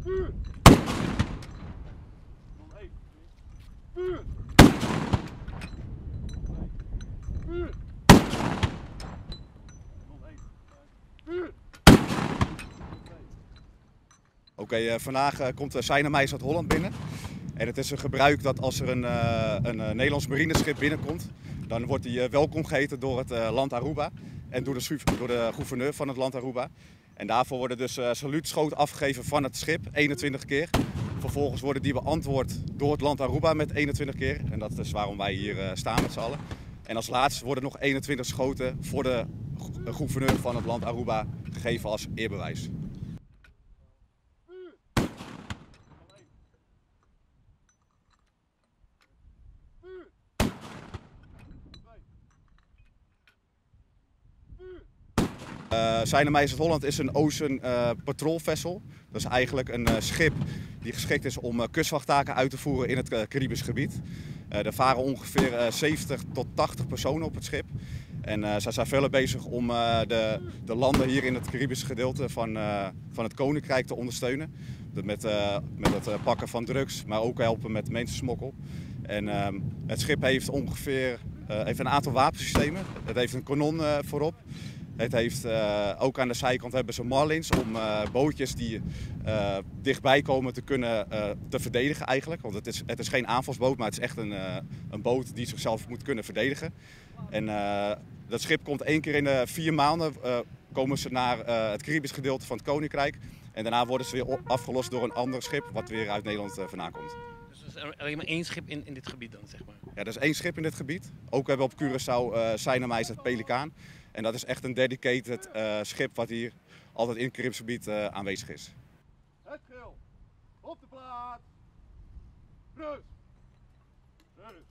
Vuur! 01. Vuur! Vuur! 01. Vuur! Oké, vandaag komt de Seinermeis uit Holland binnen. En het is een gebruik dat als er een Nederlands marineschip binnenkomt, dan wordt die welkom geheten door het land Aruba en door de gouverneur van het land Aruba. En daarvoor worden dus saluutschoten afgegeven van het schip, 21 keer. Vervolgens worden die beantwoord door het land Aruba met 21 keer. En dat is waarom wij hier staan met z'n allen. En als laatst worden nog 21 schoten voor de gouverneur van het land Aruba gegeven als eerbewijs. Seinermeis uit Holland is een Ocean Patrol Vessel. Dat is eigenlijk een schip die geschikt is om kustwachttaken uit te voeren in het Caribisch gebied. Er varen ongeveer 70 tot 80 personen op het schip. En zij zijn verder bezig om de landen hier in het Caribisch gedeelte van het Koninkrijk te ondersteunen. Met het pakken van drugs, maar ook helpen met mensensmokkel. En het schip heeft heeft een aantal wapensystemen. Het heeft een kanon voorop. Het heeft ook aan de zijkant hebben ze marlins om bootjes die dichtbij komen te verdedigen eigenlijk. Want het is geen aanvalsboot, maar het is echt een boot die zichzelf moet kunnen verdedigen. En dat schip komt 1 keer in de 4 maanden komen ze naar het Caribisch gedeelte van het Koninkrijk. En daarna worden ze weer afgelost door een ander schip wat weer uit Nederland vandaan komt. Dus er is alleen maar 1 schip in dit gebied dan, zeg maar? Ja, er is 1 schip in dit gebied. Ook hebben we op Curaçao Seinermeis het Pelikaan. En dat is echt een dedicated schip wat hier altijd in het Caribisch gebied aanwezig is. Het grill. Op de plaats. Rust. Rust.